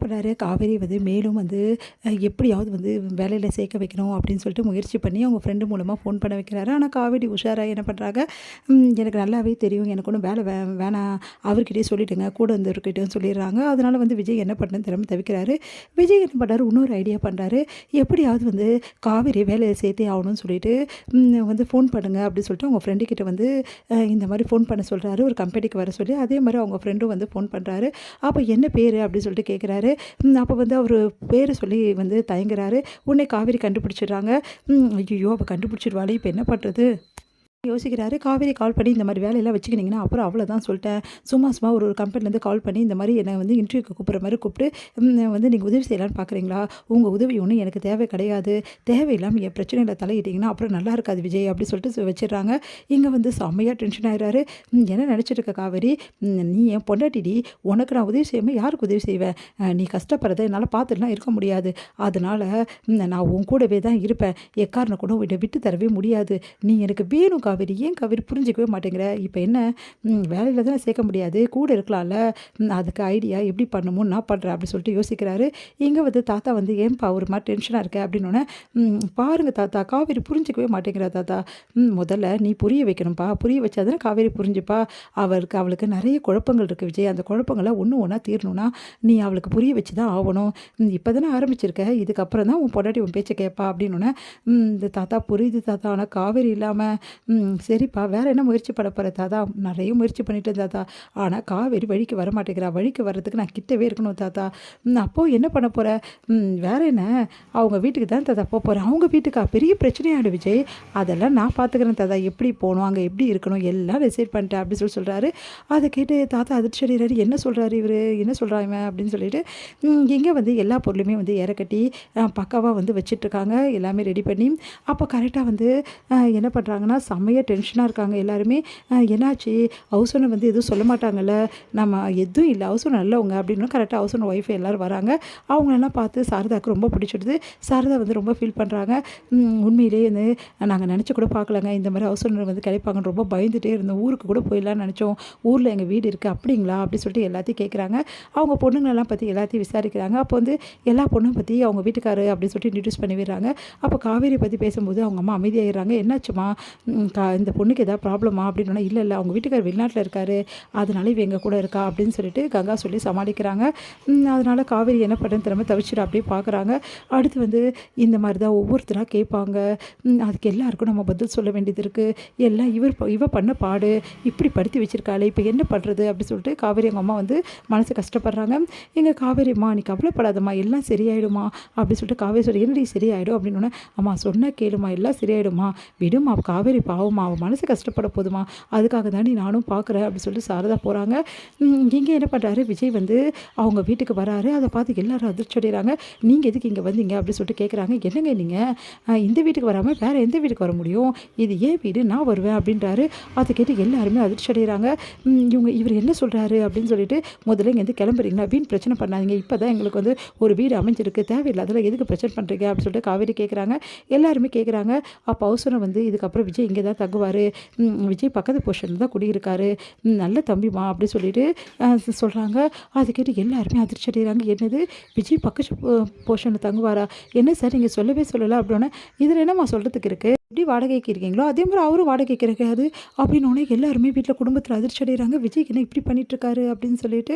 பண்ணுறாரு, காவேரி வந்து மேலும் வந்து எப்படியாவது வந்து வேலையில் சேர்க்க வைக்கணும் அப்படின்னு சொல்லிட்டு முயற்சி பண்ணி அவங்க ஃப்ரெண்டு மூலமாக ஃபோன் பண்ண வைக்கிறாரு. ஆனால் காவேரி உஷாராக என்ன பண்ணுறாங்க, எனக்கு நல்லாவே தெரியும், எனக்கு ஒன்றும் வேலை வேணாம், அவர்கிட்டயே சொல்லிவிடுங்க, கூட இருந்தவர்கிட்டயும் சொல்லிடுறாங்க. அதனால் வந்து விஜய் என்ன பண்ணுறதுன்னு தெரியாமல் தவிக்கிறாரு. விஜய் என்ன பண்ணுறாரு, இன்னொரு ஐடியா பண்ணுறாரு, எப்படியாவது வந்து காவேரி வேலையை சேர்த்தே ஆகணும்னு சொல்லிட்டு வந்து ஃபோன் பண்ணுங்க அப்படின்னு சொல்லிட்டு அவங்க ஃப்ரெண்டுக்கிட்ட வந்து இந்த மாதிரி ஃபோன் பண்ண சொல்கிறாரு, ஒரு கம்பெனிக்கு வர சொல்லி. அதே மாதிரி அவங்க ஃப்ரெண்டும் வந்து ஃபோன் பண்ணுறாரு. அப்போ என்ன பேர் அப்படின்னு சொல்லிட்டு கேட்குறாரு. அப்போ வந்து அவர் பேரை சொல்லி வந்து தயங்குறாரு. உடனே காவேரி கண்டுபிடிச்சிடுறாங்க. ஐயோ, அவள் கண்டுபிடிச்சிடுவாளே, இப்போ என்ன பண்ணுறது யோசிக்கிறாரு. காவேரி கால் பண்ணி இந்த மாதிரி வேலையெல்லாம் வச்சுக்கினீங்கன்னா அப்புறம் அவ்வளோதான் சொல்லிட்டேன். சும்மா ஒரு கம்பெனிலேருந்து கால் பண்ணி இந்த மாதிரி என்னை வந்து இன்டர்வியூக்கு கூப்பிட்ற மாதிரி கூப்பிட்டு வந்து நீங்கள் உதவி செய்யலான்னு பார்க்குறீங்களா? உங்கள் உதவி ஒன்றும் எனக்கு தேவை கிடையாது. தேவையில்லாமல் என் பிரச்சனையில் தலையிட்டிங்கன்னா அப்புறம் நல்லா இருக்காது விஜய் அப்படி சொல்லிட்டு வச்சிடுறாங்க. இங்கே வந்து செம்மையாக டென்ஷன் ஆகிறாரு. என்ன நினச்சிட்டு இருக்க காவேரி, நீ என் பொண்டாட்டிடி, உனக்கு நான் உதவி செய்யாமல் யாருக்கு உதவி செய்வேன்? நீ கஷ்டப்படுறத என்னால் பார்த்துட்டுலாம் இருக்க முடியாது. அதனால் நான் உன் கூடவே தான் இருப்பேன். எக்காரணம் கூட விட்டு விட்டு தரவே முடியாது. நீ எனக்கு வேணும் காவேரி. ஏன் காவேரி புரிஞ்சிக்கவே மாட்டேங்கிற? இப்போ என்ன, வேலையில் தானே சேர்க்க முடியாது, கூட இருக்கலாம்ல, அதுக்கு ஐடியா எப்படி பண்ணணுமோ நான் பண்ணுறேன் அப்படி சொல்லிட்டு யோசிக்கிறாரு. இங்கே வந்து தாத்தா வந்து ஏன்பா ஒரு மாதிரி டென்ஷனாக இருக்க அப்படின்னோடனே, பாருங்கள் தாத்தா, காவேரி புரிஞ்சிக்கவே மாட்டேங்கிறா தாத்தா. முதல்ல நீ புரிய வைக்கணும்ப்பா, புரிய வச்சாதானே காவேரி புரிஞ்சுப்பா. அவளுக்கு நிறைய குழப்பங்கள் இருக்குது விஜய். அந்த குழப்பங்களை ஒன்று ஒன்றா தீரணும்னா நீ அவளுக்கு புரிய வச்சு தான் ஆகணும். இப்போ தானே ஆரம்பிச்சிருக்க, இதுக்கப்புறம் தான் உன் பொண்டாட்டி உன் பேச்சை கேட்பா அப்படின்னோடனே, இந்த தாத்தா புரியுது தாத்தா, ஆனால் காவேரி இல்லாமல் சரிப்பா, வேறு என்ன முயற்சி பண்ண போகிற தாத்தா? நிறைய முயற்சி பண்ணிட்டேன் தாத்தா, ஆனால் காவேரி வழிக்கு வர மாட்டேங்கிறா. வழிக்கு வர்றதுக்கு நான் கிட்டவே இருக்கணும் தாத்தா. அப்போது என்ன பண்ண போகிற? வேறு என்ன, அவங்க வீட்டுக்கு தான் தாத்தா போக போகிறேன். அவங்க வீட்டுக்கா? பெரிய பிரச்சனையாடு விஜய், அதெல்லாம் நான் பார்த்துக்கிறேன் தாத்தா. எப்படி போகணும், அங்கே எப்படி இருக்கணும், எல்லாம் டிசைட் பண்ணிட்டேன் அப்படி சொல்கிறாரு. அதை கேட்டு தாத்தா அதிர்ச்சி அடைகிறாரு. என்ன சொல்கிறாரு இவர், என்ன சொல்கிறாங்க அப்படின்னு சொல்லிட்டு இங்கே வந்து எல்லா பொருளுமே வந்து இறக்கட்டி பக்காவாக வந்து வச்சிட்ருக்காங்க, எல்லாமே ரெடி பண்ணி. அப்போ கரெக்டாக வந்து என்ன பண்ணுறாங்கன்னா, செம்மையாக டென்ஷனாக இருக்காங்க எல்லாருமே. என்னாச்சு, ஹவுஸ் ஓனர் வந்து எதுவும் சொல்ல மாட்டாங்கல்ல, நம்ம எதுவும் இல்லை, ஹவுஸ் ஓனர் நல்லவங்க அப்படின்னு. கரெக்டாக ஹவுஸ் ஓனர் ஒய்ஃபை எல்லோரும் வராங்க. அவங்களெல்லாம் பார்த்து சாரதாவுக்கு ரொம்ப பிடிச்சிடுது. சாரதா வந்து ரொம்ப ஃபீல் பண்ணுறாங்க. உண்மையிலேயே வந்து நாங்கள் நினச்சி கூட பார்க்கலங்க, இந்த மாதிரி ஹவுஸ் ஓனர் வந்து கிடைப்பாங்கன்னு ரொம்ப பயந்துகிட்டே இருந்தோம். ஊருக்கு கூட போயிடலான்னு நினச்சோம், ஊரில் எங்கள் வீடு இருக்குது அப்படிங்களா அப்படி சொல்லிட்டு எல்லாத்தையும் கேட்குறாங்க. அவங்க பொண்ணுங்களெல்லாம் பற்றி எல்லாத்தையும் விசாரிக்கிறாங்க. அப்போ வந்து எல்லா பொண்ணும் பற்றி அவங்க வீட்டுக்காரு அப்படின்னு சொல்லிட்டு இன்ட்ரடியூஸ் பண்ணி விடுறாங்க. அப்போ காவேரி பற்றி பேசும்போது அவங்க அம்மா அமைதியாகிடுறாங்க. என்னாச்சுமா, இந்த பொண்ணுக்கு எதாவது ப்ராப்ளமா அப்படின்னா, இல்லை அவங்க வீட்டுக்கார் வெளிநாட்டில் இருக்கார், அதனால இவ எங்கள் கூட இருக்கா அப்படின்னு சொல்லிட்டு கங்கா சொல்லி சமாளிக்கிறாங்க. அதனால் காவேரி என்ன பண்ணுறதுன்னு திரும்ப தவிச்சிட்டு அப்படியே பார்க்குறாங்க. அடுத்து வந்து இந்த மாதிரி தான் ஒவ்வொருத்தராக கேட்பாங்க. அதுக்கு எல்லாருக்கும் நம்ம பதில் சொல்ல வேண்டியது இருக்குது. எல்லாம் இவ பண்ண பாடு இப்படி படுத்தி வச்சுருக்காளே, இப்போ என்ன பண்ணுறது அப்படி சொல்லிட்டு காவேரி அவங்க அம்மா வந்து மனசு கஷ்டப்படுறாங்க. எங்கள் காவேரிம்மா, நீ கவலைப்படாதம்மா, எல்லாம் சரியாயிடுமா அப்படின்னு சொல்லிட்டு காவேரி சொல்லி, என்னடி சரியாயிடும் அப்படின்னு. அம்மா சொன்னால் கேளுமா, எல்லாம் சரியாயிடுமா, விடுமா, காவேரி பாவமா, அவன் மனசு கஷ்டப்பட போதுமா, அதுக்காக தாண்டி நானும் பார்க்குறேன் அப்படி சொல்லிட்டு சாரதா போகிறாங்க. இங்கே என்ன பண்ணுறாரு, விஜய் வந்து அவங்க வீட்டுக்கு வராரு. அதை பார்த்து எல்லாரும் அதிர்ச்சி அடைகிறாங்க. நீங்கள் எதுக்கு இங்கே வந்தீங்க அப்படி சொல்லிட்டு கேட்குறாங்க. என்னங்க நீங்கள் இந்த வீட்டுக்கு வராமல் வேறு எந்த வீட்டுக்கு வர முடியும், இது ஏன் வீடு, நான் வருவேன் அப்படின்றாரு. அதை கேட்டு எல்லாருமே அதிர்ச்சி அடைகிறாங்க. இவர் என்ன சொல்கிறாரு அப்படின்னு சொல்லிட்டு, முதல்ல இங்கேருந்து கிளம்புறீங்களா, வீண் பிரச்சனை பண்ணாதீங்க, இப்போ தான் எங்களுக்கு வந்து ஒரு வீடு அமைஞ்சிருக்கு, தேவையில்லாததில் எதுக்கு பிரச்சனை பண்ணுறீங்க அப்படின்னு சொல்லிட்டு காவேரி கேட்குறாங்க. எல்லாருமே கேட்குறாங்க. அப்போ அவசரம் வந்து இதுக்கப்புறம் விஜய் இங்கே தான் தங்குவார், விஜய் பக்கத்து போர்ஷனில் தான் குடியிருக்காரு, நல்ல தம்பிமா அப்படி சொல்லிட்டு சொல்கிறாங்க. அதை கேட்டு எல்லாருமே அதிர்ச்சி அடைகிறாங்க. என்னது, விஜய் பக்கத்து போர்ஷனில் தங்குவாரா? என்ன சார் நீங்கள் சொல்லவே சொல்லலை அப்படின்னா, இதில் என்னம்மா சொல்கிறதுக்கு இருக்குது, எப்படி வாடகைக்கு இருக்கீங்களோ அதே மாதிரி அவரும் வாடகைக்கு இருக்காது அப்படின்னோடனே எல்லாருமே வீட்டில் குடும்பத்தில் அதிர்ச்சி அடைகிறாங்க. விஜய்க்கு என்ன இப்படி பண்ணிகிட்ருக்காரு அப்படின்னு சொல்லிட்டு